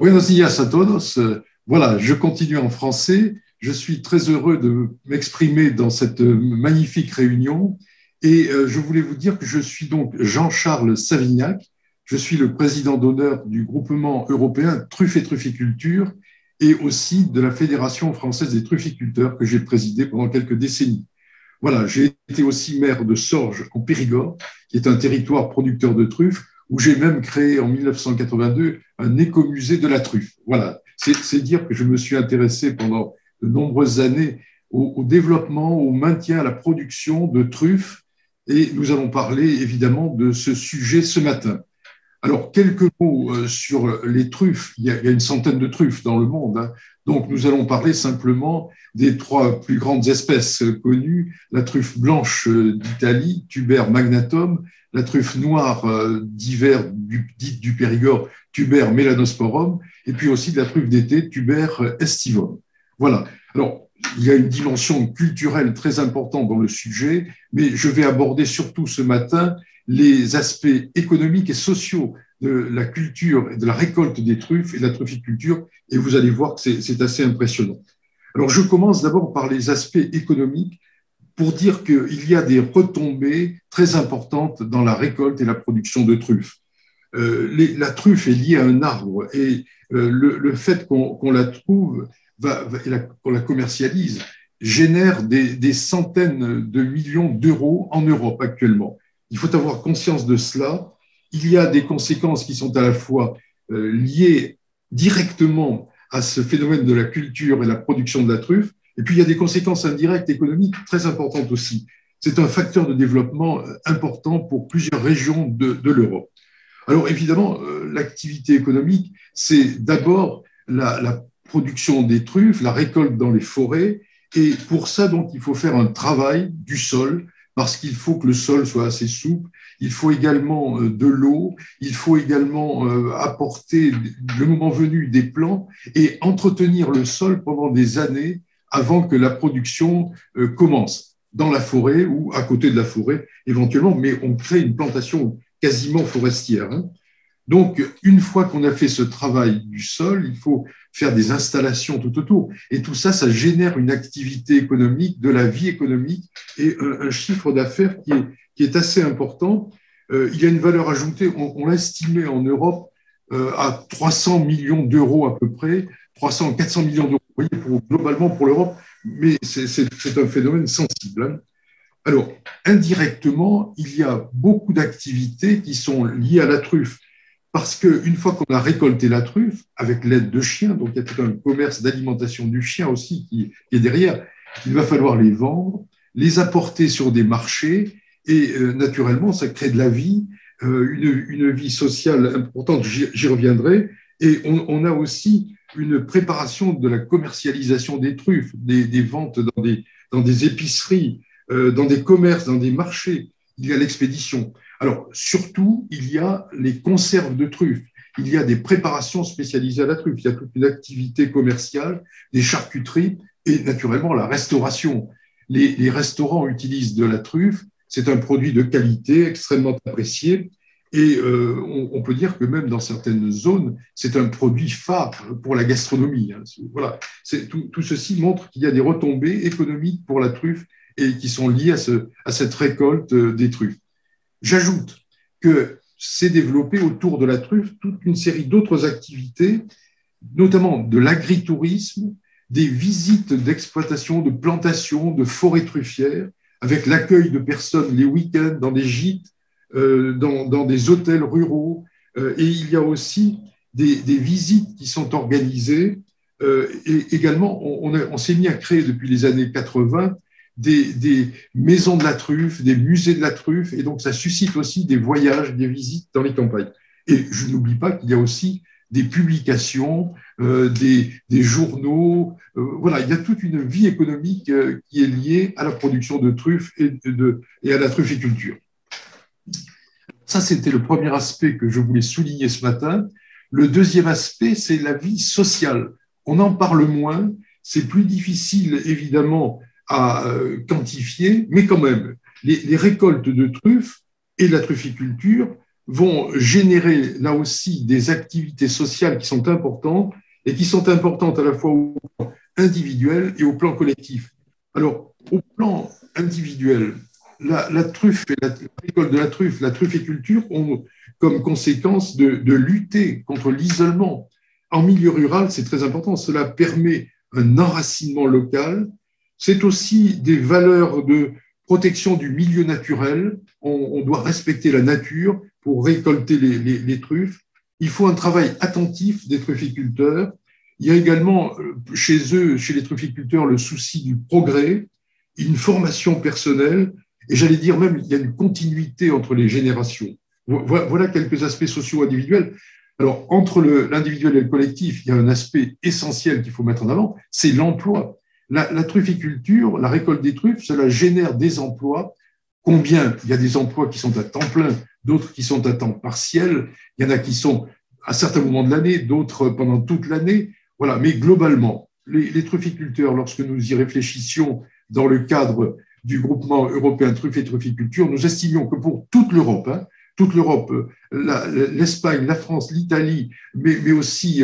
Buenos días a todos. Voilà, je continue en français. Je suis très heureux de m'exprimer dans cette magnifique réunion. Et je voulais vous dire que je suis donc Jean-Charles Savignac. Je suis le président d'honneur du groupement européen Truffes et Trufficulture et aussi de la Fédération française des trufficulteurs que j'ai présidé pendant quelques décennies. Voilà, j'ai été aussi maire de Sorges en Périgord, qui est un territoire producteur de truffes, où j'ai même créé en 1982 un écomusée de la truffe. Voilà, c'est dire que je me suis intéressé pendant de nombreuses années au développement, au maintien, à la production de truffes, et nous allons parler évidemment de ce sujet ce matin. Alors, quelques mots sur les truffes. Il y a une centaine de truffes dans le monde, hein. Donc, nous allons parler simplement des trois plus grandes espèces connues, la truffe blanche d'Italie, Tuber magnatum, la truffe noire d'hiver dite du Périgord, Tuber melanosporum, et puis aussi de la truffe d'été, Tuber estivum. Voilà. Alors, il y a une dimension culturelle très importante dans le sujet, mais je vais aborder surtout ce matin les aspects économiques et sociaux de la culture et de la récolte des truffes et de la trufficulture, et vous allez voir que c'est assez impressionnant. Alors, je commence d'abord par les aspects économiques pour dire qu'il y a des retombées très importantes dans la récolte et la production de truffes. La truffe est liée à un arbre et le fait qu'on la trouve, qu'on la commercialise, génère des centaines de millions d'euros en Europe actuellement. Il faut avoir conscience de cela. Il y a des conséquences qui sont à la fois liées directement à ce phénomène de la culture et la production de la truffe, et puis il y a des conséquences indirectes économiques très importantes aussi. C'est un facteur de développement important pour plusieurs régions de l'Europe. Alors évidemment, l'activité économique, c'est d'abord la production des truffes, la récolte dans les forêts, et pour ça, donc, il faut faire un travail du sol, parce qu'il faut que le sol soit assez souple, il faut également de l'eau, il faut également apporter, le moment venu, des plants et entretenir le sol pendant des années avant que la production commence, dans la forêt ou à côté de la forêt éventuellement, mais on crée une plantation quasiment forestière, hein. Donc, une fois qu'on a fait ce travail du sol, il faut faire des installations tout autour. Et tout ça, ça génère une activité économique, de la vie économique et un chiffre d'affaires qui est assez important. Il y a une valeur ajoutée, on l'a estimé en Europe à 300 millions d'euros à peu près, 300, 400 millions d'euros, vous voyez, globalement pour l'Europe, mais c'est un phénomène sensible, hein. Alors, indirectement, il y a beaucoup d'activités qui sont liées à la truffe. Parce qu'une fois qu'on a récolté la truffe, avec l'aide de chiens, donc il y a tout un commerce d'alimentation du chien aussi qui est derrière, il va falloir les vendre, les apporter sur des marchés, et naturellement, ça crée de la vie, une vie sociale importante, j'y reviendrai, et on a aussi une préparation de la commercialisation des truffes, des ventes dans des épiceries, dans des commerces, dans des marchés. Il y a l'expédition. Alors, surtout, il y a les conserves de truffes. Il y a des préparations spécialisées à la truffe. Il y a toute une activité commerciale, des charcuteries et naturellement la restauration. Les restaurants utilisent de la truffe. C'est un produit de qualité extrêmement apprécié. Et on peut dire que même dans certaines zones, c'est un produit phare pour la gastronomie, hein. Voilà. Tout ceci montre qu'il y a des retombées économiques pour la truffe et qui sont liées à cette récolte des truffes. J'ajoute que s'est développé autour de la truffe toute une série d'autres activités, notamment de l'agritourisme, des visites d'exploitation, de plantations, de forêts truffières, avec l'accueil de personnes les week-ends dans des gîtes, dans des hôtels ruraux. Et il y a aussi des visites qui sont organisées. Et également, on s'est mis à créer depuis les années 80 des maisons de la truffe, des musées de la truffe, et donc ça suscite aussi des voyages, des visites dans les campagnes. Et je n'oublie pas qu'il y a aussi des publications, des journaux, voilà, il y a toute une vie économique qui est liée à la production de truffes et à la trufficulture. Ça, c'était le premier aspect que je voulais souligner ce matin. Le deuxième aspect, c'est la vie sociale. On en parle moins, c'est plus difficile, évidemment, à quantifier, mais quand même, les récoltes de truffes et la trufficulture vont générer là aussi des activités sociales qui sont importantes et qui sont importantes à la fois au plan individuel et au plan collectif. Alors, au plan individuel, la truffe et la récolte de la trufficulture ont comme conséquence de lutter contre l'isolement. En milieu rural, c'est très important. Cela permet un enracinement local. C'est aussi des valeurs de protection du milieu naturel. On doit respecter la nature pour récolter les truffes. Il faut un travail attentif des trufficulteurs. Il y a également chez eux, chez les trufficulteurs, le souci du progrès, une formation personnelle, et j'allais dire même, il y a une continuité entre les générations. Voilà quelques aspects sociaux individuels. Alors, entre l'individuel et le collectif, il y a un aspect essentiel qu'il faut mettre en avant, c'est l'emploi. La trufficulture, la récolte des truffes, cela génère des emplois. Combien? Il y a des emplois qui sont à temps plein, d'autres qui sont à temps partiel, il y en a qui sont à certains moments de l'année, d'autres pendant toute l'année. Voilà, mais globalement, les trufficulteurs, lorsque nous y réfléchissions dans le cadre du groupement européen Truffe et Trufficulture, nous estimions que pour toute l'Europe, l'Espagne, la France, l'Italie, mais aussi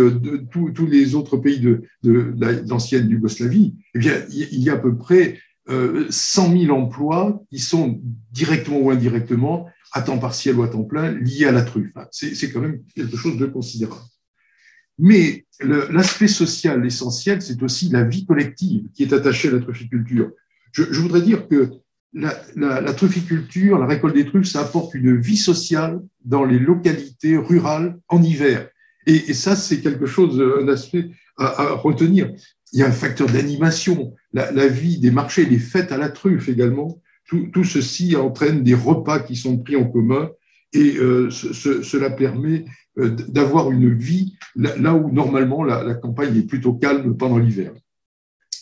tous les autres pays de l'ancienne Yougoslavie, eh bien, il y a à peu près 100 000 emplois qui sont directement ou indirectement à temps partiel ou à temps plein liés à la truffe. C'est quand même quelque chose de considérable. Mais l'aspect social essentiel, c'est aussi la vie collective qui est attachée à la trufficulture. Je voudrais dire que la trufficulture, la récolte des truffes, ça apporte une vie sociale dans les localités rurales en hiver. Et ça, c'est quelque chose, un aspect à retenir. Il y a un facteur d'animation, la vie des marchés, les fêtes à la truffe également. Tout ceci entraîne des repas qui sont pris en commun et cela permet d'avoir une vie là où normalement la campagne est plutôt calme pendant l'hiver.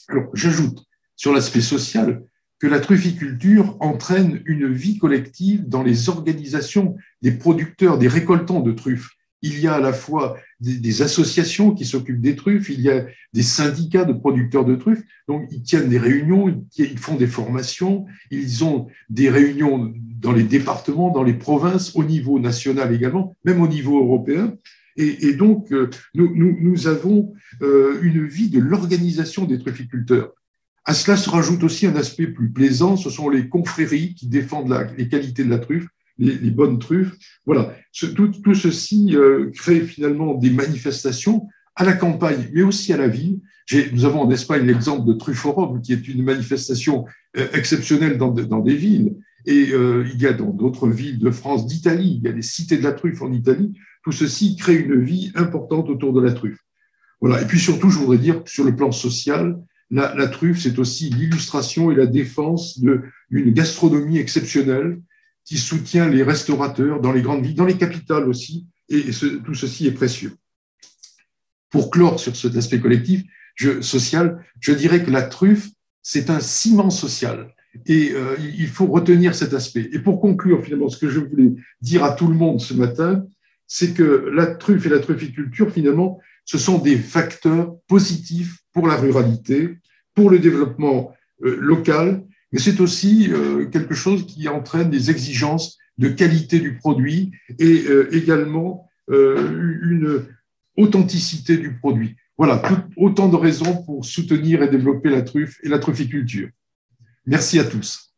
Alors, j'ajoute sur l'aspect social que la trufficulture entraîne une vie collective dans les organisations des producteurs, des récoltants de truffes. Il y a à la fois des associations qui s'occupent des truffes, il y a des syndicats de producteurs de truffes, donc ils tiennent des réunions, ils font des formations, ils ont des réunions dans les départements, dans les provinces, au niveau national également, même au niveau européen. Et donc, nous avons une vie de l'organisation des trufficulteurs. À cela se rajoute aussi un aspect plus plaisant, ce sont les confréries qui défendent les qualités de la truffe, les bonnes truffes. Voilà, tout ceci crée finalement des manifestations à la campagne, mais aussi à la ville. Nous avons en Espagne l'exemple de Trufforum, qui est une manifestation exceptionnelle dans des villes. Et il y a dans d'autres villes de France, d'Italie, il y a les cités de la truffe en Italie. Tout ceci crée une vie importante autour de la truffe. Voilà. Et puis surtout, je voudrais dire que sur le plan social, la truffe, c'est aussi l'illustration et la défense d'une gastronomie exceptionnelle qui soutient les restaurateurs dans les grandes villes, dans les capitales aussi, et tout ceci est précieux. Pour clore sur cet aspect collectif, social, je dirais que la truffe, c'est un ciment social, et il faut retenir cet aspect. Et pour conclure, finalement, ce que je voulais dire à tout le monde ce matin, c'est que la truffe et la trufficulture, finalement, ce sont des facteurs positifs pour la ruralité, pour le développement local, mais c'est aussi quelque chose qui entraîne des exigences de qualité du produit et également une authenticité du produit. Voilà, autant de raisons pour soutenir et développer la truffe et la trufficulture. Merci à tous.